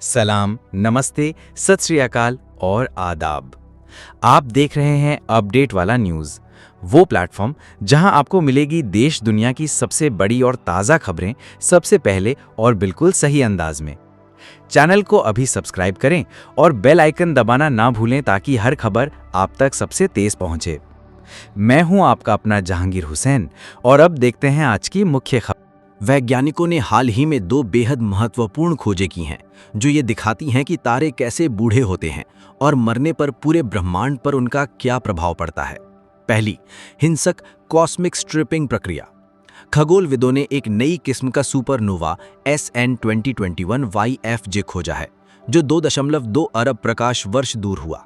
सलाम, नमस्ते, सत श्री अकाल और आदाब। आप देख रहे हैं अपडेट वाला न्यूज़, वो प्लेटफॉर्म जहां आपको मिलेगी देश दुनिया की सबसे बड़ी और ताज़ा खबरें सबसे पहले और बिल्कुल सही अंदाज में। चैनल को अभी सब्सक्राइब करें और बेल आइकन दबाना ना भूलें ताकि हर खबर आप तक सबसे तेज पहुंचे। मैं हूं आपका अपना जहांगीर हुसैन और अब देखते हैं आज की मुख्य खबर। वैज्ञानिकों ने हाल ही में 2 बेहद महत्वपूर्ण खोजें की हैं जो ये दिखाती हैं कि तारे कैसे बूढ़े होते हैं और मरने पर पूरे ब्रह्मांड पर उनका क्या प्रभाव पड़ता है। पहली, हिंसक कॉस्मिक स्ट्रिपिंग प्रक्रिया। खगोलविदों ने एक नई किस्म का सुपरनोवा SN 2021 YFJ खोजा है जो 2.2 अरब प्रकाश वर्ष दूर हुआ।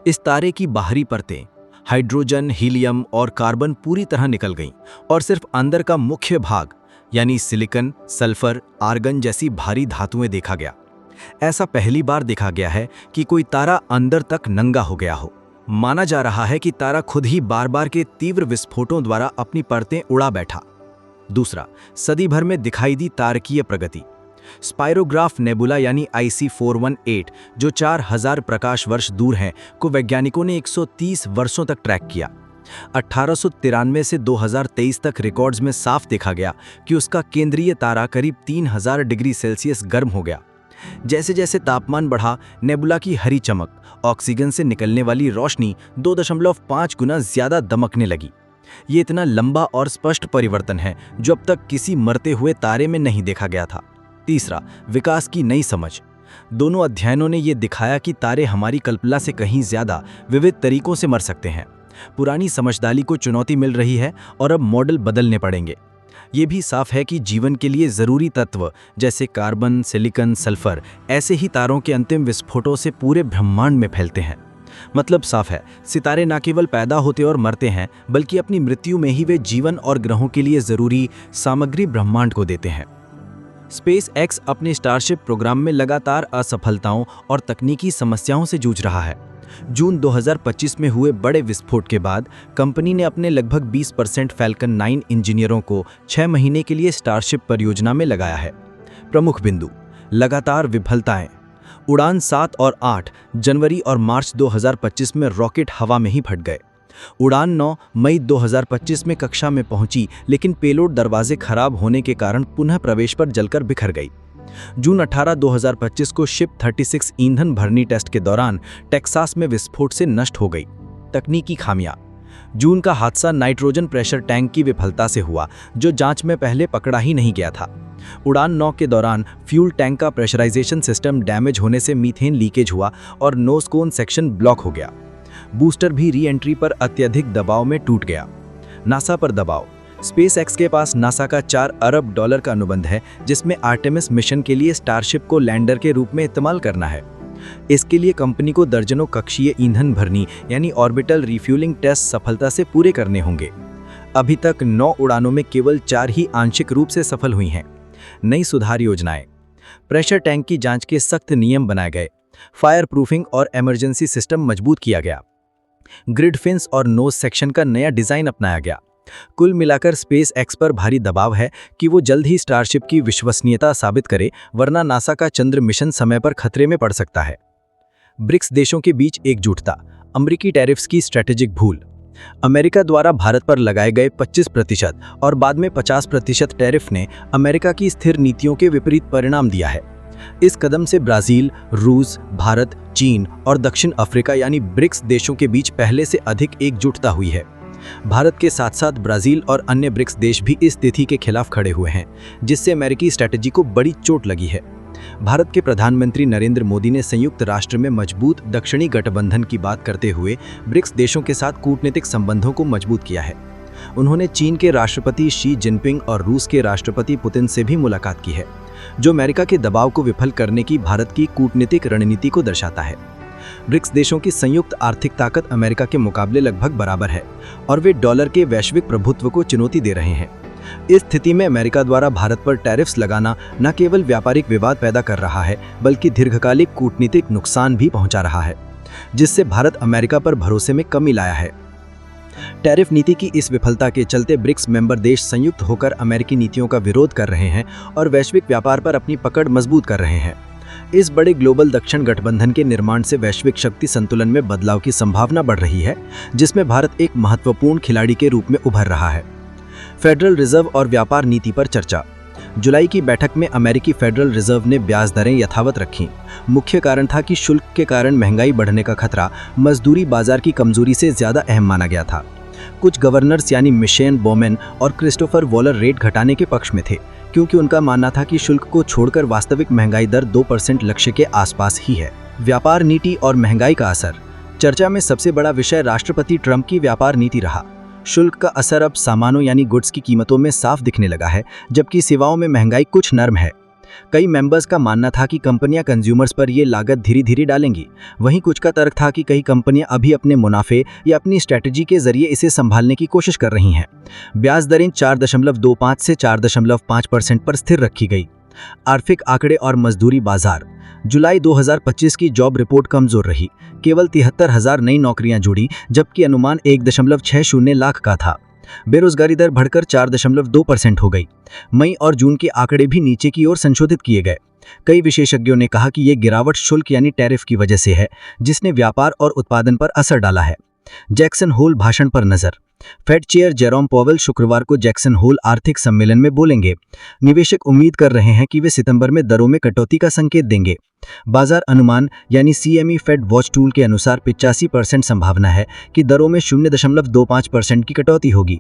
इस तारे की बाहरी परतें हाइड्रोजन, हीलियम और कार्बन पूरी तरह निकल गईं और सिर्फ अंदर का मुख्य भाग यानी सिलिकॉन, सल्फर, आर्गन जैसी भारी धातुएं देखा गया। ऐसा पहली बार देखा गया है कि कोई तारा अंदर तक नंगा हो गया हो। माना जा रहा है कि तारा खुद ही बार बार के तीव्र विस्फोटों द्वारा अपनी परतें उड़ा बैठा। दूसरा, सदी भर में दिखाई दी तारकीय प्रगति। स्पाइरोग्राफ नेबुला यानी IC 418 जो 4000 प्रकाश वर्ष दूर है को वैज्ञानिकों ने 130 वर्षों तक ट्रैक किया। 1893 से 2023 तक रिकॉर्ड्स में साफ देखा गया कि उसका केंद्रीय तारा करीब 3000 डिग्री सेल्सियस गर्म हो गया। जैसे जैसे तापमान बढ़ा, नेबुला की हरी चमक, ऑक्सीजन से निकलने वाली रोशनी 2.5 गुना ज्यादा दमकने लगी। ये इतना लंबा और स्पष्ट परिवर्तन है जो अब तक किसी मरते हुए तारे में नहीं देखा गया था। तीसरा, विकास की नई समझ। दोनों अध्ययनों ने ये दिखाया कि तारे हमारी कल्पना से कहीं ज्यादा विविध तरीकों से मर सकते हैं। पुरानी समझदारी को चुनौती मिल रही है और अब मॉडल बदलने पड़ेंगे। ये भी साफ है कि जीवन के लिए जरूरी तत्व जैसे कार्बन, सिलिकॉन, सल्फर ऐसे ही तारों के अंतिम विस्फोटों से पूरे ब्रह्मांड में फैलते हैं। मतलब साफ है, सितारे न केवल पैदा होते और मरते हैं बल्कि अपनी मृत्यु में ही वे जीवन और ग्रहों के लिए जरूरी सामग्री ब्रह्मांड को देते हैं। SpaceX अपने स्टारशिप प्रोग्राम में लगातार असफलताओं और तकनीकी समस्याओं से जूझ रहा है। जून 2025 में हुए बड़े विस्फोट के बाद कंपनी ने अपने लगभग 20% फैल्कन 9 इंजीनियरों को 6 महीने के लिए स्टारशिप परियोजना में लगाया है। प्रमुख बिंदु, लगातार विफलताएं। उड़ान 7 और 8 जनवरी और मार्च 2025 में रॉकेट हवा में ही फट गए। उड़ान 9 मई 2025 में कक्षा में पहुंची लेकिन पेलोड दरवाजे खराब होने के कारण पुनः प्रवेश पर जलकर बिखर गई। जून 18, 2025 को शिप 36 ईंधन भरनी टेस्ट के दौरान टेक्सास में विस्फोट से नष्ट हो गई। तकनीकी खामियां। जून का हादसा नाइट्रोजन प्रेशर टैंक की विफलता से हुआ जो जांच में पहले पकड़ा ही नहीं गया था। उड़ान 9 के दौरान फ्यूल टैंक का प्रेशराइजेशन सिस्टम डैमेज होने से मीथेन लीकेज हुआ और नोज कोन सेक्शन ब्लॉक हो गया। बूस्टर भी री एंट्री पर अत्यधिक दबाव में टूट गया। नासा पर दबाव। SpaceX के पास नासा का $4 अरब का अनुबंध है जिसमें आर्टेमिस मिशन के लिए स्टारशिप को लैंडर के रूप में इस्तेमाल करना है। इसके लिए कंपनी को दर्जनों कक्षीय ईंधन भरनी यानी ऑर्बिटल रिफ्यूलिंग टेस्ट सफलता से पूरे करने होंगे। अभी तक 9 उड़ानों में केवल 4 ही आंशिक रूप से सफल हुई हैं। नई सुधार योजनाएं। प्रेशर टैंक की जांच के सख्त नियम बनाए गए। फायर प्रूफिंग और इमरजेंसी सिस्टम मजबूत किया गया। ग्रिड फिन्स और नोज सेक्शन का नया डिजाइन अपनाया गया। कुल मिलाकर SpaceX पर भारी दबाव है कि वो जल्द ही स्टारशिप की विश्वसनीयता साबित करे, वरना नासा का चंद्र मिशन समय पर खतरे में पड़ सकता है। ब्रिक्स देशों के बीच एकजुटता। अमेरिकी टैरिफ्स की स्ट्रेटेजिक भूल। अमेरिका द्वारा भारत पर लगाए गए 25% और बाद में 50% टैरिफ ने अमेरिका की स्थिर नीतियों के विपरीत परिणाम दिया है। इस कदम से ब्राजील, रूस, भारत, चीन और दक्षिण अफ्रीका यानी ब्रिक्स देशों के बीच पहले से अधिक एकजुटता हुई है। भारत के साथ साथ ब्राजील और अन्य ब्रिक्स देश भी इस तिथि के खिलाफ खड़े हुए हैं, जिससे अमेरिकी स्ट्रेटजी को बड़ी चोट लगी है। भारत के प्रधानमंत्री नरेंद्र मोदी ने संयुक्त राष्ट्र में मजबूत दक्षिणी गठबंधन की बात करते हुए ब्रिक्स देशों के साथ कूटनीतिक संबंधों को मजबूत किया है। उन्होंने चीन के राष्ट्रपति शी जिनपिंग और रूस के राष्ट्रपति पुतिन से भी मुलाकात की है, जो अमेरिका के दबाव को विफल करने की भारत की कूटनीतिक रणनीति को दर्शाता है। ब्रिक्स देशों की संयुक्त आर्थिक ताकत अमेरिका के मुकाबले लगभग बराबर है और वे डॉलर के वैश्विक प्रभुत्व को चुनौती दे रहे हैं। इस स्थिति में अमेरिका द्वारा भारत पर टैरिफ्स लगाना न केवल व्यापारिक विवाद पैदा कर रहा है बल्कि दीर्घकालिक कूटनीतिक नुकसान भी पहुंचा रहा है, जिससे भारत अमेरिका पर भरोसे में कमी लाया है। टैरिफ नीति की इस विफलता के चलते ब्रिक्स मेंबर देश संयुक्त होकर अमेरिकी नीतियों का विरोध कर रहे हैं और वैश्विक व्यापार पर अपनी पकड़ मजबूत कर रहे हैं। इस बड़े ग्लोबल दक्षिण गठबंधन के निर्माण से वैश्विक शक्ति संतुलन में बदलाव की संभावना बढ़ रही है, जिसमें भारत एक महत्वपूर्ण खिलाड़ी के रूप में उभर रहा है। फेडरल रिजर्व और व्यापार नीति पर चर्चा। जुलाई की बैठक में अमेरिकी फेडरल रिजर्व ने ब्याज दरें यथावत रखीं। मुख्य कारण था कि शुल्क के कारण महंगाई बढ़ने का खतरा मजदूरी बाजार की कमजोरी से ज्यादा अहम माना गया था। कुछ गवर्नर्स यानी मिशेल बोमेन और क्रिस्टोफर वॉलर रेट घटाने के पक्ष में थे, क्योंकि उनका मानना था कि शुल्क को छोड़कर वास्तविक महंगाई दर 2% लक्ष्य के आसपास ही है। व्यापार नीति और महंगाई का असर। चर्चा में सबसे बड़ा विषय राष्ट्रपति ट्रंप की व्यापार नीति रहा। शुल्क का असर अब सामानों यानी गुड्स की कीमतों में साफ दिखने लगा है, जबकि सेवाओं में महंगाई कुछ नरम है। कई मेंबर्स का मानना था कि कंपनियां कंज्यूमर्स पर ये लागत धीरे धीरे डालेंगी। वहीं कुछ का तर्क था कि कई कंपनियां अभी अपने मुनाफे या अपनी स्ट्रैटेजी के जरिए इसे संभालने की कोशिश कर रही हैं। ब्याज दरें 4.25 से 4.5% पर स्थिर रखी गई। आर्थिक आंकड़े और मजदूरी बाजार। जुलाई 2025 की जॉब रिपोर्ट कमजोर रही। केवल 73,000 नई नौकरियां जुड़ी, जबकि अनुमान 1.60 लाख का था। बेरोजगारी दर बढ़कर 4.2% हो गई। मई और जून के आंकड़े भी नीचे की ओर संशोधित किए गए। कई विशेषज्ञों ने कहा कि ये गिरावट शुल्क यानी टैरिफ की वजह से है, जिसने व्यापार और उत्पादन पर असर डाला है। जैक्सन होल भाषण पर नजर। फेड चेयर जेरोम पॉवेल शुक्रवार को जैक्सन होल आर्थिक सम्मेलन में बोलेंगे। निवेशक उम्मीद कर रहे हैं कि वे सितंबर में दरों में कटौती का संकेत देंगे। बाजार अनुमान यानी CME फेड वॉच टूल के अनुसार 85% संभावना है कि दरों में 0.25% की कटौती होगी।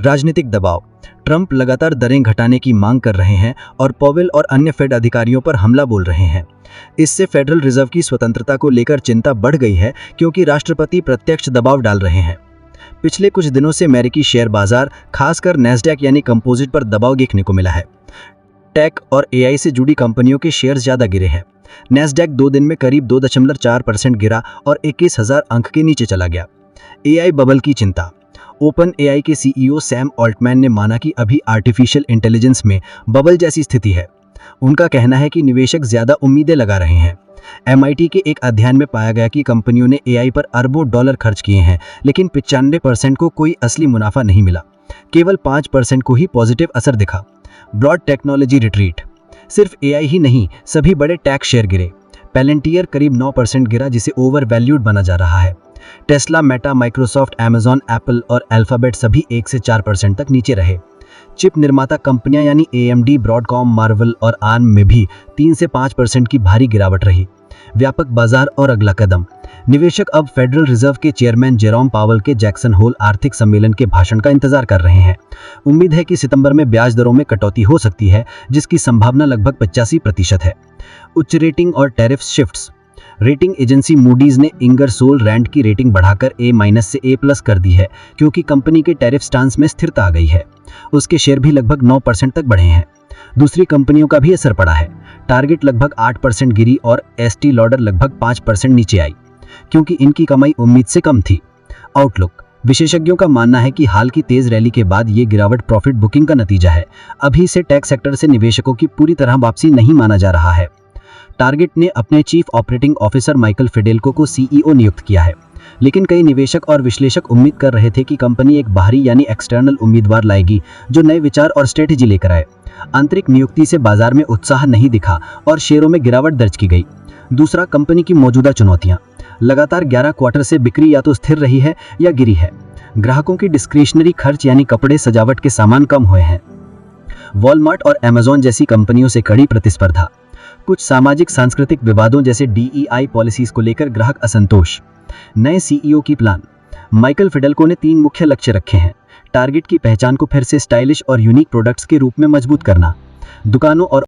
राजनीतिक दबाव। ट्रंप लगातार दरें घटाने की मांग कर रहे हैं और पॉवेल और अन्य फेड अधिकारियों पर हमला बोल रहे हैं। इससे फेडरल रिजर्व की स्वतंत्रता को लेकर चिंता बढ़ गई है, क्योंकि राष्ट्रपति प्रत्यक्ष दबाव डाल रहे हैं। पिछले कुछ दिनों से अमेरिकी शेयर बाजार, खासकर नैस्डैक यानी कंपोजिट पर दबाव देखने को मिला है। टेक और AI से जुड़ी कंपनियों के शेयर ज्यादा गिरे हैं। नैस्डैक 2 दिन में करीब 2.4% गिरा और 21,000 अंक के नीचे चला गया। AI बबल की चिंता। ओपन AI के CEO सैम ऑल्टमैन ने माना कि अभी आर्टिफिशियल इंटेलिजेंस में बबल जैसी स्थिति है। उनका कहना है कि निवेशक ज्यादा उम्मीदें लगा रहे हैं। MIT के एक अध्ययन में पाया गया कि कंपनियों ने AI पर अरबों डॉलर खर्च किए हैं, लेकिन 95% को कोई असली मुनाफा नहीं मिला। केवल 5% को ही पॉजिटिव असर दिखा। Broad technology retreat. सिर्फ AI ही नहीं, सभी बड़े टेक शेयर गिरे। पैलेंटियर करीब 9% गिरा, जिसे ओवर वैल्यूड माना जा रहा है। Tesla, Meta, Microsoft, Amazon, Apple और अल्फाबेट सभी 1 से 4% तक नीचे रहे। चिप निर्माता कंपनियां यानी AMD, ब्रॉडकॉम, मार्वल और आर्म में भी 3 से 5% की भारी गिरावट रही। व्यापक बाजार और अगला कदम। निवेशक अब फेडरल रिजर्व के चेयरमैन जेरोम पावेल के जैक्सन होल आर्थिक सम्मेलन के भाषण का इंतजार कर रहे हैं। उम्मीद है कि सितंबर में ब्याज दरों में कटौती हो सकती है, जिसकी संभावना लगभग 85% है। उच्च रेटिंग और tariff shifts. Rating agency Moody's ने इंगरसोल रैंड की रेटिंग बढ़ाकर A- से A+ कर दी है, क्योंकि कंपनी के टैरिफ स्टांस में स्थिरता आ गई है। उसके शेयर भी लगभग 9% तक बढ़े हैं। दूसरी कंपनियों का भी असर पड़ा है। टारगेट लगभग 8% गिरी और एस्टी लॉडर लगभग 5% नीचे आई, क्योंकि इनकी कमाई उम्मीद से कम थी। आउटलुक। विशेषज्ञों का मानना है कि हाल की तेज रैली के बाद ये गिरावट प्रॉफिट बुकिंग का नतीजा है। अभी से टेक सेक्टर से निवेशकों की पूरी तरह वापसी नहीं माना जा रहा है। टारगेट ने अपने चीफ ऑपरेटिंग ऑफिसर माइकल फिडेल्को को CEO नियुक्त किया है, लेकिन कई निवेशक और विश्लेषक उम्मीद कर रहे थे कि कंपनी एक बाहरी यानी एक्सटर्नल उम्मीदवार लाएगी, जो नए विचार और स्ट्रेटेजी लेकर आए। आंतरिक नियुक्ति से बाजार में उत्साह नहीं दिखा और शेयरों में गिरावट दर्ज की गई। दूसरा, कंपनी की मौजूदा चुनौतियां। लगातार 11 क्वार्टर से बिक्री या तो स्थिर रही है या गिरी है। ग्राहकों की डिस्क्रिशनरी खर्च यानी कपड़े, सजावट के सामान कम हुए हैं। वॉलमार्ट और अमेजॉन जैसी कंपनियों से कड़ी प्रतिस्पर्धा। कुछ सामाजिक सांस्कृतिक विवादों जैसे DEI पॉलिसीज को लेकर ग्राहक असंतोष। नए CEO की प्लान। माइकल फिडेल्को ने 3 मुख्य लक्ष्य रखे हैं। टारगेट की पहचान को फिर से स्टाइलिश और यूनिक प्रोडक्ट्स के रूप में मजबूत करना। दुकानों और